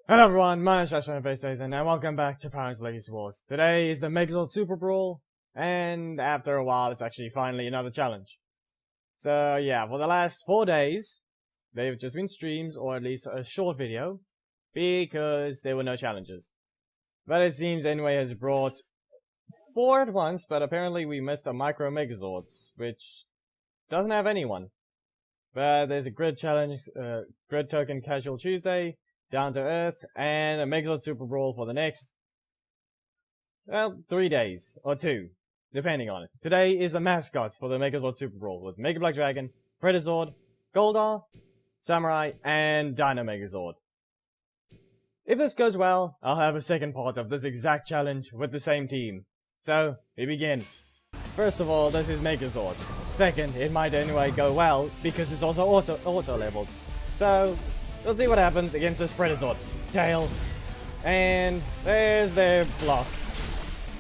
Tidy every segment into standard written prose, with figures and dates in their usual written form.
Hello everyone, my name is Josh and welcome back to Power's Legacy Wars. Today is the Megazord Super Brawl, and after a while it's actually finally another challenge. So yeah, for the last 4 days, they've just been streams, or at least a short video, because there were no challenges. But it seems anyway has brought 4 at once, but apparently we missed a Micro Megazords, which doesn't have anyone. But there's a grid challenge, grid token casual Tuesday, down to earth, and a Megazord Super Brawl for the next, well, 3 days, or 2, depending on it. Today is the Mascots for the Megazord Super Brawl, with Mega Black Dragon, Megazord, Goldar, Samurai, and Dino Megazord. If this goes well, I'll have a second part of this exact challenge with the same team. So, we begin. First of all, this is Megazord. Second, it might anyway go well, because it's also auto-leveled. So, we'll see what happens against this Megazord. Tail. And there's their block.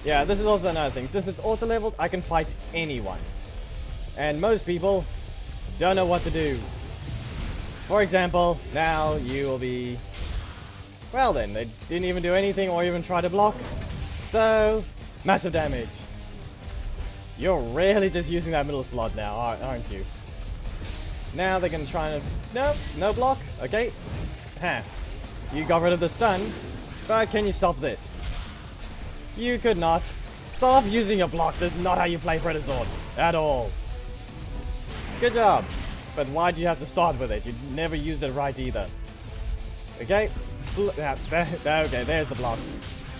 Yeah, this is also another thing. Since it's auto-leveled, I can fight anyone. And most people don't know what to do. For example, now you will be... well then, they didn't even do anything or even try to block. So, massive damage. You're really just using that middle slot now, aren't you? Now they're gonna try and... nope, no block, okay. Huh. You got rid of the stun, but can you stop this? You could not. Stop using your blocks, that's not how you play Megazord, at all. Good job. But why do you have to start with it? You never used it right either. Okay. Okay, there's the block.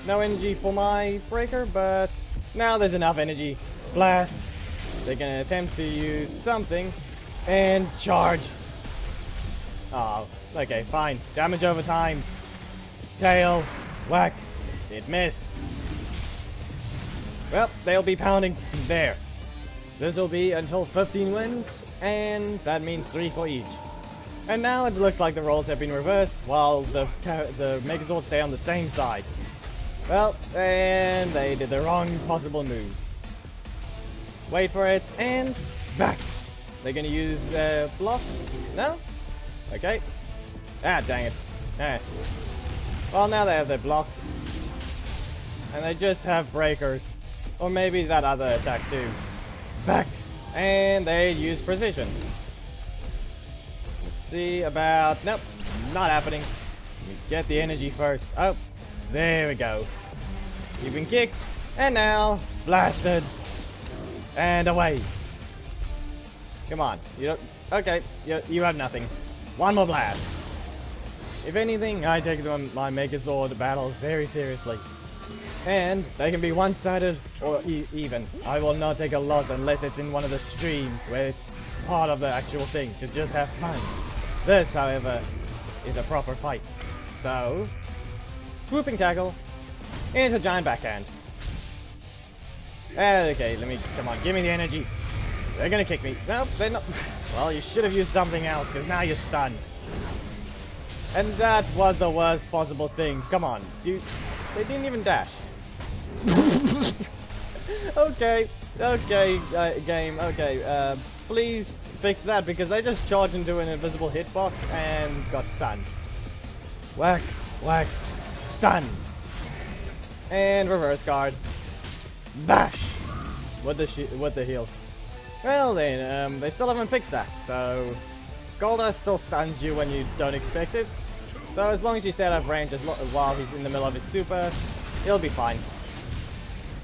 No energy for my breaker, but now there's enough energy. Blast. They're gonna attempt to use something. And charge. Oh, okay, fine. Damage over time. Tail. Whack. It missed. Well, they'll be pounding there. This will be until 15 wins, and that means 3 for each. And now it looks like the roles have been reversed, while the Megazords stay on the same side. Well, and they did the wrong possible move. Wait for it, and back. They're gonna use block? No? Okay. Ah, dang it. Ah. Well, now they have their block. And they just have breakers. Or maybe that other attack too. Back. And they use precision. Let's see about... nope. Not happening. Let me get the energy first. Oh. There we go. You've been kicked. And now... blasted. And away. Come on. You don't... okay. You have nothing. One more blast. If anything, I take my Megazord battles very seriously. And they can be one-sided or even. I will not take a loss unless it's in one of the streams where it's part of the actual thing to just have fun. This, however, is a proper fight. So, swooping tackle into giant backhand. Okay, come on, give me the energy. They're gonna kick me. Nope, they're not. Well, you should have used something else, because now you're stunned. And that was the worst possible thing. Come on, dude. They didn't even dash. Okay, game, okay. Please fix that, because they just charged into an invisible hitbox and got stunned. Whack, whack, stun. And reverse guard. Bash! With the heal. Well then, they still haven't fixed that, so... Goldar still stuns you when you don't expect it. So as long as you stay out of range while he's in the middle of his super, he'll be fine.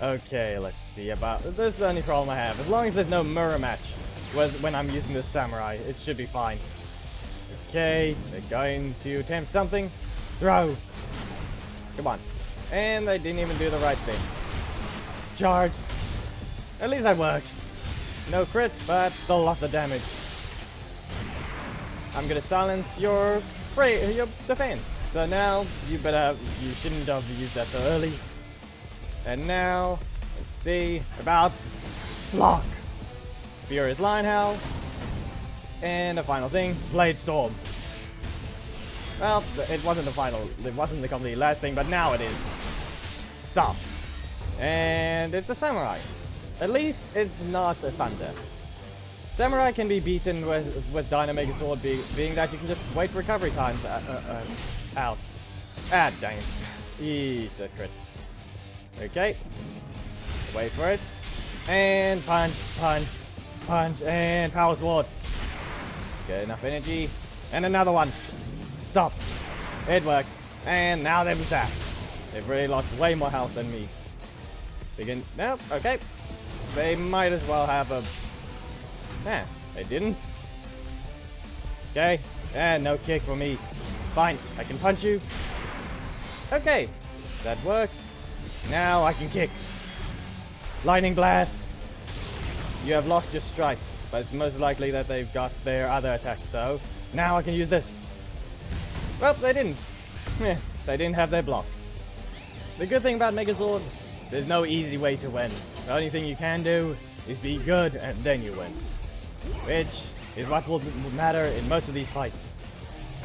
Okay, let's see about... this is the only problem I have. As long as there's no mirror match when I'm using the Samurai, it should be fine. Okay, they're going to attempt something. Throw! Come on. And they didn't even do the right thing. Charge! At least that works. No crit, but still lots of damage. I'm gonna silence your defense. So now you shouldn't have used that so early. And now let's see about block. Furious Line Howl. And the final thing, Blade Storm. Well, it wasn't the complete last thing, but now it is. Stop. And it's a Samurai. At least it's not a Thunder. Samurai can be beaten with Dino Megazord being that you can just wait recovery times out. Ah, dang it. Eesh, that crit. Okay. Wait for it. And punch, punch, punch, and power sword. Get enough energy. And another one. Stop. It worked. And now they've zapped. They've really lost way more health than me. They can... Nope, okay. They might as well have a... Nah, they didn't. Okay. And no kick for me. Fine, I can punch you. Okay, that works. Now I can kick. Lightning blast. You have lost your strikes, but it's most likely that they've got their other attacks, so now I can use this. Well, they didn't. Yeah, they didn't have their block. The good thing about Megazord, there's no easy way to win. The only thing you can do is be good and then you win. Which is what will matter in most of these fights.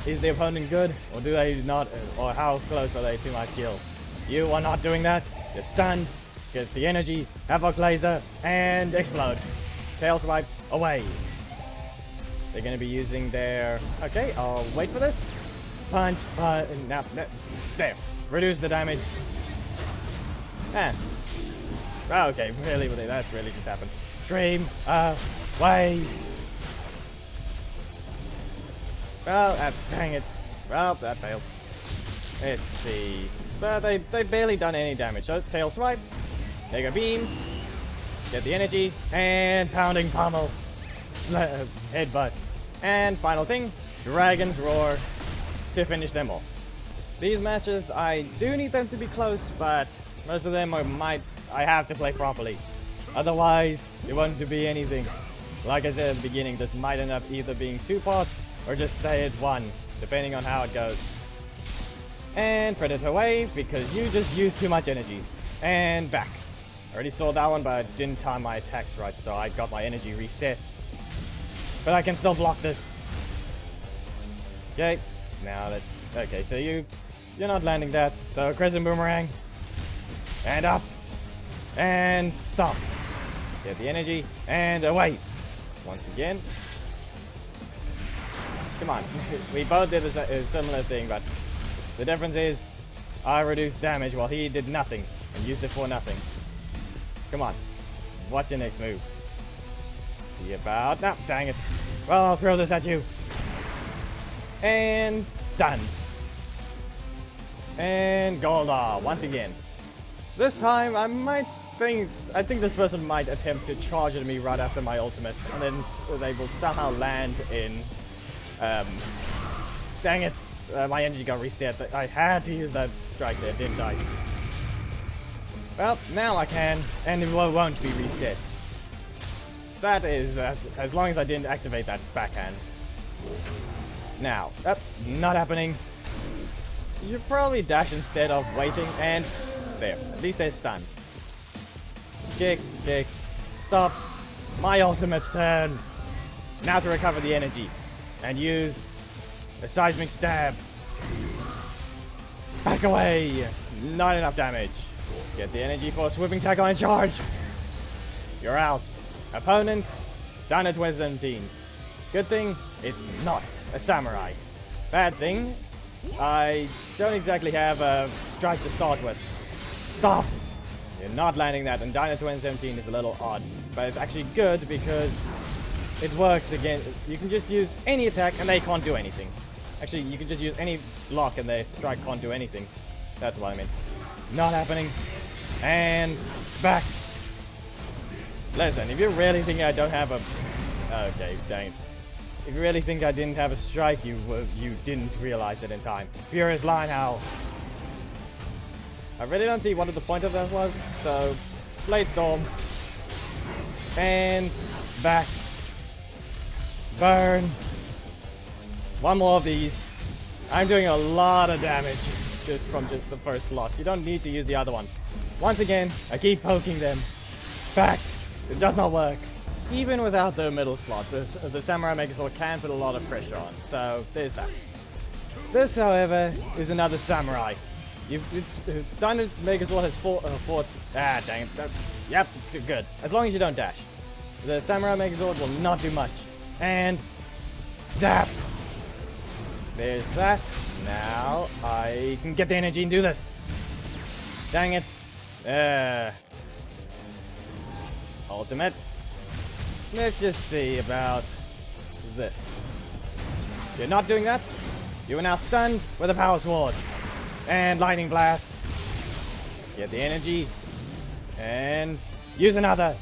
Is the opponent good, or do they not, or how close are they to my skill? You are not doing that. You're stunned. Get the energy, Havoc Laser, and explode. Tail Swipe, away. They're going to be using their... Okay, I'll wait for this. Punch, now, there. Reduce the damage. Ah. Okay, really, that really just happened. Scream, away. Well, dang it. Well, that failed. Let's see. But they barely done any damage. So, Tail Swipe. Mega Beam. Get the energy. And Pounding Pummel. Headbutt. And final thing. Dragon's Roar. To finish them off. These matches, I do need them to be close, but most of them I have to play properly. Otherwise, it won't be anything. Like I said at the beginning, this might end up either being 2 parts or just stay at 1, depending on how it goes. And Predator Wave, because you just used too much energy. And back. I already saw that one, but I didn't time my attacks right, so I got my energy reset. But I can still block this. Okay, now let's... Okay, so you're not landing that. So Crescent Boomerang. And up. And stop. Get the energy. And away. Once again. Come on. We both did a similar thing, but the difference is I reduced damage while he did nothing and used it for nothing. Come on. What's your next move? See about... No, dang it. Well, I'll throw this at you. And stun. And Goldar once again. This time I think this person might attempt to charge at me right after my ultimate, and then they will somehow land in... dang it. My energy got reset. I had to use that strike there, didn't I? Well, now I can, and it won't be reset. That is, as long as I didn't activate that backhand. Now, not happening. You should probably dash instead of waiting, and there. At least they're stunned. Kick, kick, stop. My ultimate's turn. Now to recover the energy, and use a seismic stab. Back away. Not enough damage. Get the energy for a swooping tackle and charge. You're out. Opponent, done at 2017. Good thing, it's not a samurai. Bad thing, I don't exactly have a strike to start with. Stop! You're not landing that, and Dino 2017 is a little odd. But it's actually good because it works again. You can just use any attack and they can't do anything. Actually, you can just use any block and their strike can't do anything. That's what I mean. Not happening. And back. Listen, if you really think I don't have a... Okay, dang it. If you really think I didn't have a strike, you didn't realize it in time. Furious Line Howl. I really don't see what the point of that was, so... Blade Storm. And... back. Burn. One more of these. I'm doing a lot of damage just from the first slot. You don't need to use the other ones. Once again, I keep poking them. Back. It does not work. Even without the middle slot, the Samurai Megazord can put a lot of pressure on, so there's that. This, however, is another Samurai. Dino Megazord has four... Ah, dang it. Yep, good. As long as you don't dash. The Samurai Megazord will not do much. And... zap! There's that. Now I can get the energy and do this. Dang it. Ultimate. Let's just see about this. You're not doing that. You are now stunned with a power sword. And lightning blast. Get the energy. And use another.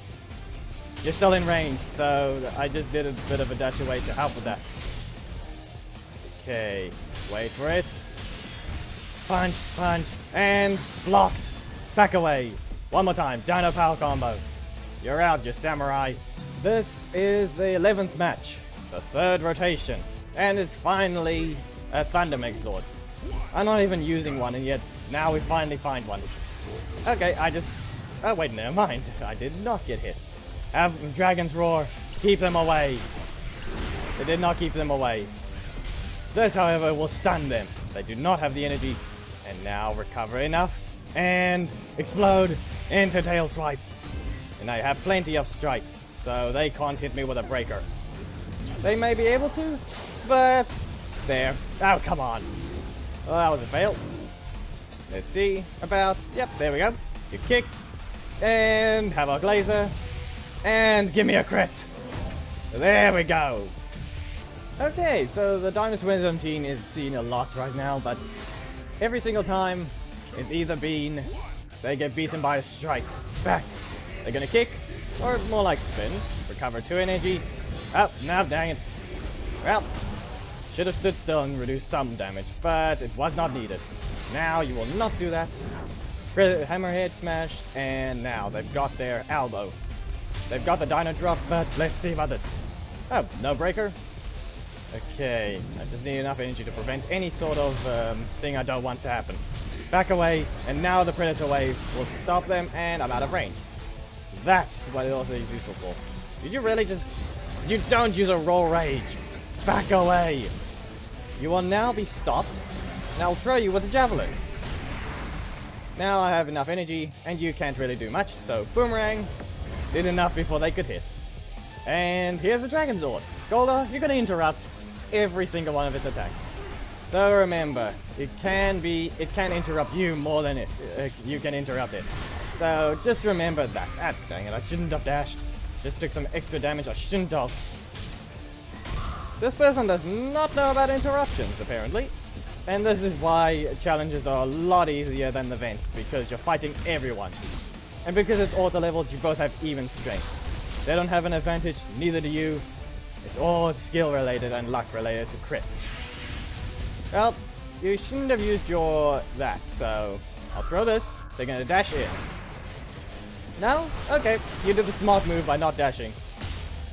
You're still in range, so I just did a bit of a dash away to help with that. Okay, wait for it. Punch, punch, and blocked. Back away. One more time, Dino Power Combo. You're out, you samurai. This is the 11th match, the 3rd rotation, and it's finally a Thunder Megazord. I'm not even using one, and yet now we finally find one. Okay, oh wait, never mind. I did not get hit. Have Dragon's Roar. Keep them away. It did not keep them away. This, however, will stun them. They do not have the energy. And now recover enough. And explode into Tail Swipe. And I have plenty of strikes, so they can't hit me with a breaker. They may be able to, but there. Oh, come on. Well, that was a fail. Let's see about... Yep, there we go. Get kicked. And have a laser. And give me a crit. There we go. Okay, so the Dino Twins team is seen a lot right now, but every single time it's either been they get beaten by a strike. Back. They're gonna kick, or more like spin. Recover 2 energy. Oh, no, dang it. Well, should have stood still and reduced some damage, but it was not needed. Now you will not do that. Hammerhead smashed, and now they've got their elbow. They've got the Dino Drop, but let's see about this. Oh, no breaker. Okay, I just need enough energy to prevent any sort of thing I don't want to happen. Back away, and now the Predator Wave will stop them, and I'm out of range. That's what it also is useful for. Did you really just... You don't use a Roll Rage. Back away. You will now be stopped, and I'll throw you with a Javelin. Now I have enough energy, and you can't really do much, so Boomerang did enough before they could hit. And here's the Dragon Zord. Golda, you're gonna interrupt every single one of its attacks. Though remember, it can interrupt you more than you can interrupt it. So just remember that. Ah, dang it, I shouldn't have dashed. Just took some extra damage I shouldn't have. This person does not know about interruptions, apparently. And this is why challenges are a lot easier than the vents, because you're fighting everyone. And because it's auto-leveled, you both have even strength. They don't have an advantage, neither do you. It's all skill-related and luck-related to crits. Well, you shouldn't have used that, so I'll throw this. They're gonna dash in. No? Okay, you did the smart move by not dashing.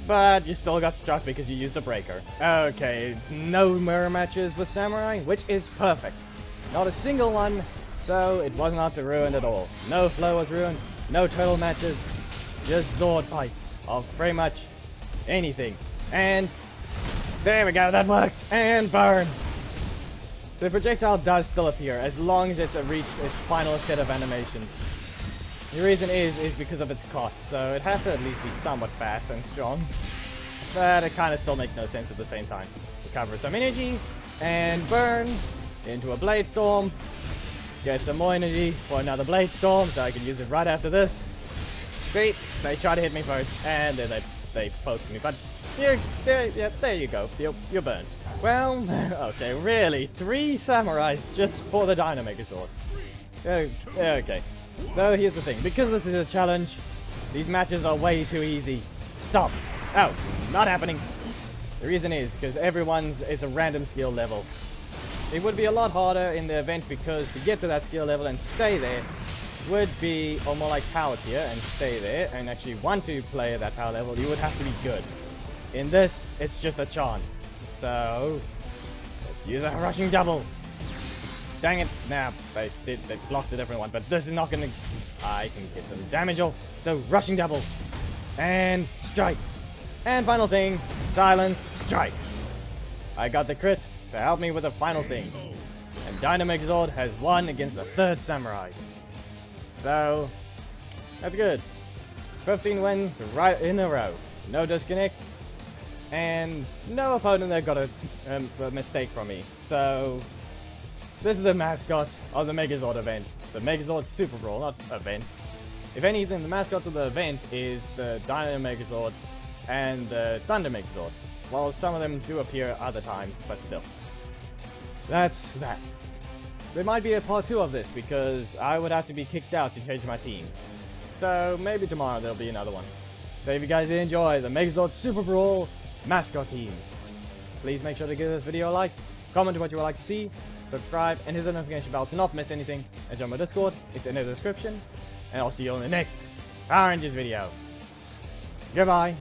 But you still got struck because you used a breaker. Okay, no mirror matches with Samurai, which is perfect. Not a single one, so it was not ruined at all. No flow was ruined, no turtle matches, just Zord fights of pretty much anything. And there we go, that worked, and burn! The projectile does still appear, as long as it's reached its final set of animations. The reason is because of its cost, so it has to at least be somewhat fast and strong. But it kind of still makes no sense at the same time. Recover some energy, and burn into a Blade Storm. Get some more energy for another Blade Storm, so I can use it right after this. See, they try to hit me first, and then they poked me, but yeah, there you go, you're burned. Well, okay, really, 3 samurais just for the Dino Megazord. Okay. Though here's the thing, because this is a challenge, these matches are way too easy. Stop. Oh, not happening. The reason is because it's a random skill level. It would be a lot harder in the event because to get to that skill level and stay there would be, or more like power tier and stay there and actually want to play at that power level, you would have to be good. In this, it's just a chance. So, let's use a rushing double. Dang it. Nah, they blocked a different one, but this is not gonna... I can get some damage off. So, rushing double. And strike. And final thing, silence strikes. I got the crit to help me with the final thing. And Dino Megazord has won against the 3rd samurai. So, that's good. 15 wins right in a row. No disconnects. and no opponent there got a mistake from me. So this is the mascots of the Megazord event, the Megazord Super Brawl, not event. If anything, the mascots of the event is the Dynamo Megazord and the Thunder Megazord. Well, some of them do appear other times, but still. That's that. There might be a part 2 of this, because I would have to be kicked out to change my team. So maybe tomorrow there'll be another one. So if you guys did enjoy the Megazord Super Brawl mascot teams, please make sure to give this video a like, comment what you would like to see, subscribe, and hit the notification bell to not miss anything, and join my Discord, it's in the description, and I'll see you on the next Power Rangers video. Goodbye.